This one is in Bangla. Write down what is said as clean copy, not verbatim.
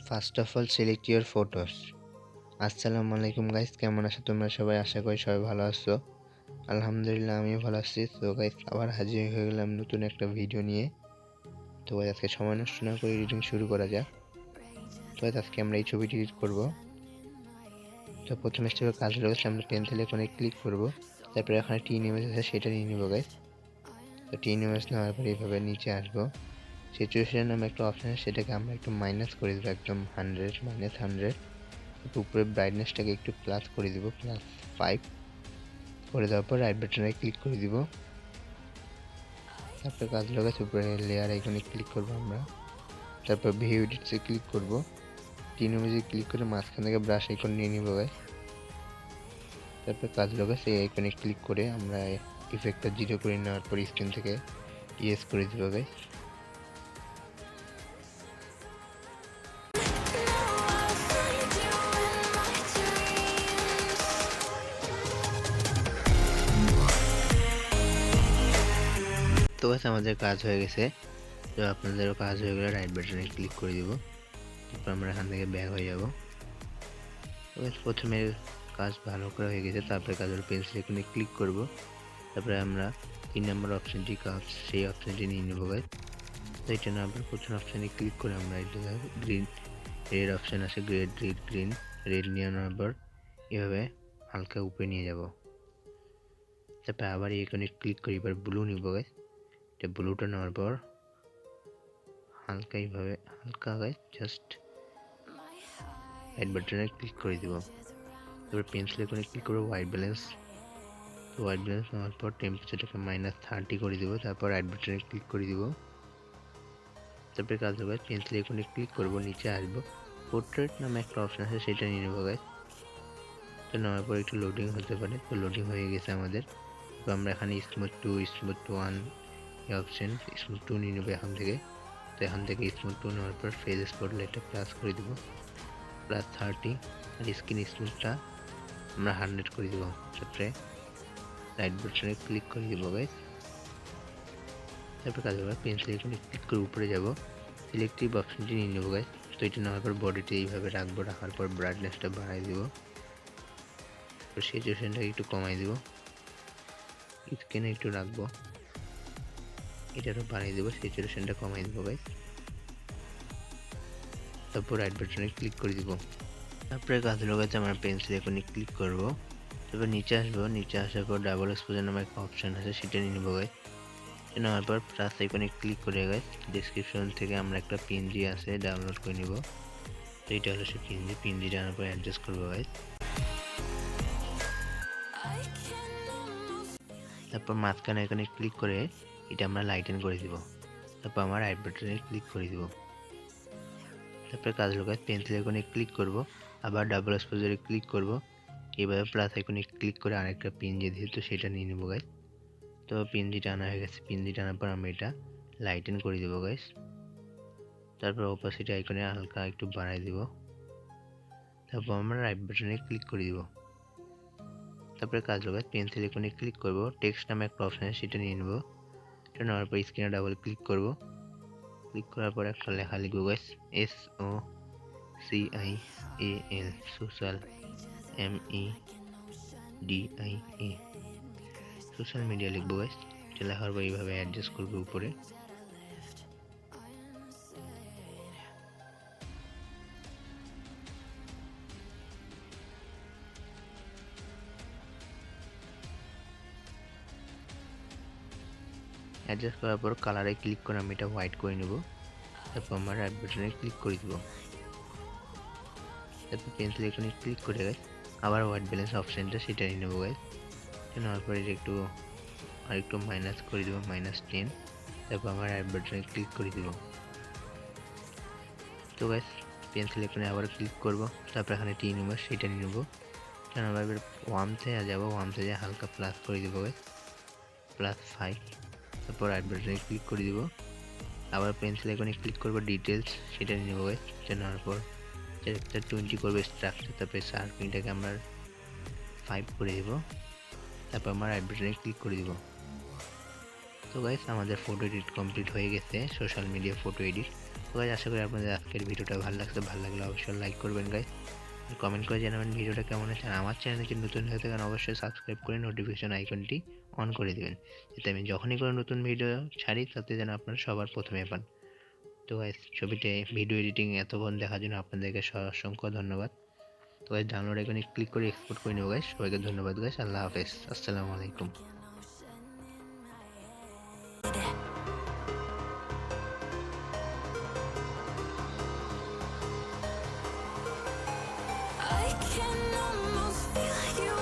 First of all, select your photos. আসসালামু আলাইকুম গাইস, কেমন আছো তোমরা সবাই? আশা করি সবাই ভালো আছো। আলহামদুলিল্লাহ আমিও ভালো আছি। তো গাইস আবার হাজির হয়ে গেলাম নতুন একটা ভিডিও নিয়ে। তো গাইস আজকে সময় নষ্ট না করে এডিটিং শুরু করা যাক। তো গাইস আজকে আমরা এই ছবিটি এডিট করব। তো প্রথমে স্টেপে কাজ রয়েছে, আমরা পেন্সিল আইকনে ক্লিক করব। তারপরে এখানে টিন ইমেজ আছে সেটা নিয়ে নিব গাইস। তো টিন ইমেজ নেওয়ার পরে এইভাবে নিচে আসবো। সিচুয়েশন নামে একটা অপশন আছে, সেটাকে আমরা একটু মাইনাস করে দেবো, একদম 100 -100। উপরে ব্রাইটনেসটাকে একটু প্লাস করে দিব, +5 করে দেওয়ার পর রাইট বাটনে ক্লিক করে দিব। তারপর কাজ লাগাচ্ছে উপরে লেয়ার আইকনে ক্লিক করব আমরা। তারপর ভিউ এডিটসে ক্লিক করব, তিন ইমেজে ক্লিক করে মাঝখান থেকে ব্রাশ আইকন নিয়ে নিব গাইস। তারপর কাজ লাগাচ্ছে এই আইকনে ক্লিক করে আমরা ইফেক্টটা 0 করে নেওয়ার পর স্ক্রিন থেকে ইয়েস করে দিব গাইস। তো গাইস আমাদের কাজ হয়ে গেছে। তো আপনাদেরও কাজ হয়ে গেলে রাইট বাটনে ক্লিক করে দিব। তারপর আমরা এখান থেকে ব্যাক হয়ে যাব। তো গাইস প্রথমে কাজ ভালো করে হয়ে গেছে। তারপরে কাজের পেন্সিল আইকনে ক্লিক করব। তারপরে আমরা 3 নম্বর অপশনটি কাজ, সেই অপশনটি নিয়ে নেব গাইস। তো এটা না আবার প্রথম অপশনে ক্লিক করে আমরা এটা গ্রিন রেড অপশন আছে, গ্রিন রেড নিয়ে নেওয়ার পর এভাবে হালকা উপরে নিয়ে যাব। তারপর আবার এখানে ক্লিক করি, এবার ব্লু নিব গাইস। এটা ব্লুটা নেওয়ার পর হালকা এইভাবে হালকা গাইস জাস্ট রাইট বাটনে ক্লিক করে দিব। তারপর পেন্সিল আইকনে ক্লিক করব, হোয়াইট ব্যালেন্স। তো হোয়াইট ব্যালেন্স নেওয়ার পর টেম্পারেচারটাকে -30 করে দিব। তারপর রাইট বাটনে ক্লিক করে দিব। তারপরে কাজ হবে পেন্সিল আইকনে ক্লিক করব, নিচে আসবো, পোর্ট্রেট নামে একটা অপশন আছে সেটা নিয়ে নেবো গাইস। তো নেওয়ার পর একটু লোডিং হতে পারে। তো লোডিং হয়ে গেছে আমাদের। তো আমরা এখানে স্মুথ 2 স্মুথ 1 এই অপশন স্মুথ 2 নিয়ে নেবো এখান থেকে। তো এখান থেকে স্মুথ 2 নেওয়ার পর ফেজ স্পটলাইটটা প্লাস করে দিব, +30। আর স্ক্রিন স্মুথটা আমরা 100 করে দিব। তারপরে রাইট বাটনে ক্লিক করে দিব গাইস। তারপর কাজ হবে পেন্সিল আইকনে ক্লিক করে উপরে যাব, সিলেক্টিভ অপশনটি নিয়ে নেবো গাইস। তো এটা নেওয়ার পর বডিতে এইভাবে রাখবো, রাখার পর ব্রাইটনেসটা বাড়াই দিব। তো সিচুয়েশনটাকে একটু কমাই দিব, স্ক্রিনে একটু রাখবো, এটারও বাড়াই দেবো, সিচুয়েশনটা কমাই দেবো গাইস। তারপর রাইট বাটনে ক্লিক করে দিব। তারপরে কাজ লাগাতে আমরা পেন্সিল আইকনে ক্লিক করব। তারপর নিচে আসবো, নিচে আসার পর ডাবল এক্সপোজার নামে একটা অপশন আছে সেটা নিয়ে নেবো গাইস। নেওয়ার পর প্লাস আইকনে ক্লিক করে গাইস ডেসক্রিপশন থেকে আমরা একটা পিএনজি আছে ডাউনলোড করে নিব। তো এটা হলো সে পিএনজিটা আনার পর অ্যাডজাস্ট করবো গাইস। তারপর মাঝখানে আইকনে ক্লিক করে এটা আমরা লাইটেন করে দিব। তারপর আমার রাইট বাটনে ক্লিক করে দিব। তারপরে কাজ হলো গাইস পেন্সিল আইকনে ক্লিক করব, আবার ডাবল এক্সপোজারে ক্লিক করব, এভাবে প্লাস আইকনে ক্লিক করে আরেকটা পিএনজি দিয়ে তো সেটা নিয়ে নেবো গাইস। তো পিএনজিটা আনা হয়ে গেছে। পিএনজিটা আনার পর আমরা এটা লাইটেন করে দেবো গাইস। তারপর অপাসিটি আইকনে হালকা একটু বাড়াই দিব। তারপর আমরা রাইট বাটনে ক্লিক করে দিব। তারপরে কাজ হবে পেন্সিল আইকনে ক্লিক করব, টেক্সট নামে একটা অপশন আছে সেটা নিয়ে নেব। এটা নেওয়ার পর স্ক্রিনে ডাবল ক্লিক করব। ক্লিক করার পর একটা লেখা লিখব guys, SOCIAL social, MEDIA social media লিখবো গাইস। এটা লেখার পর এইভাবে অ্যাডজাস্ট করবো উপরে। অ্যাডজাস্ট করার পর কালারে ক্লিক করে আমি এটা হোয়াইট করে নেব। তারপর আমার রাইট বাটনে ক্লিক করে দিব। তারপর পেন্সিল আইকনে ক্লিক করে গাইস আবার হোয়াইট ব্যালেন্স অপশনটা সেটা নিয়ে নেবো গাইস। এটা নেওয়ার পরে একটু আরেকটু মাইনাস করে দেবো, -10। তারপর আমার রাইট বাটনে ক্লিক করে দিব। তো গাইস পেন্সিল আইকনে আবার ক্লিক করব। তারপর এখানে টি ইমেজ সেটা নিয়ে নেবো। কেন এবার ওয়ামতে যাবো, ওয়ামতে যা হালকা প্লাস করে দিব গাইস, +5। তারপর রাইট বাটনে ক্লিক করে দিব। আবার পেন্সিল আইকনে ক্লিক করব, ডিটেলস সেটা নিয়ে নেবো গাইস। এটা নেওয়ার পর একটা 20 করবো স্ট্রাকচার। তারপরে শার্পিংটাকে আমরা 5 করে দিব। তারপর আমরা রাইট বাটনে ক্লিক করে দিব। তো গাইস আমাদের ফটো এডিট কমপ্লিট হয়ে গেছে, সোশ্যাল মিডিয়া ফটো এডিট। তো গাইস আশা করি আপনাদের আজকের ভিডিওটা ভালো লাগলে অবশ্যই লাইক করবেন গাইস, আর কমেন্ট করে জানাবেন ভিডিওটা কেমন হয়েছে। আর আমার চ্যানেলে যদি নতুন হয়ে থাকেন অবশ্যই সাবস্ক্রাইব করে নোটিফিকেশন আইকনটি অন করে দিবেন, যাতে আমি যখনই কোনো নতুন ভিডিও ছাড়ি তাতে যেন আপনারা সবার প্রথমে পান। তো গাইস ছবিতে ভিডিও এডিটিং এতক্ষণ দেখার জন্য আপনাদেরকে অসংখ্য ধন্যবাদ। তো গাইস ডাউনলোড আইকনে ক্লিক করে এক্সপোর্ট করে নেব গাইস। সবাইকে ধন্যবাদ গাইস, আল্লাহ হাফেজ, আসসালামু আলাইকুম। I can almost feel you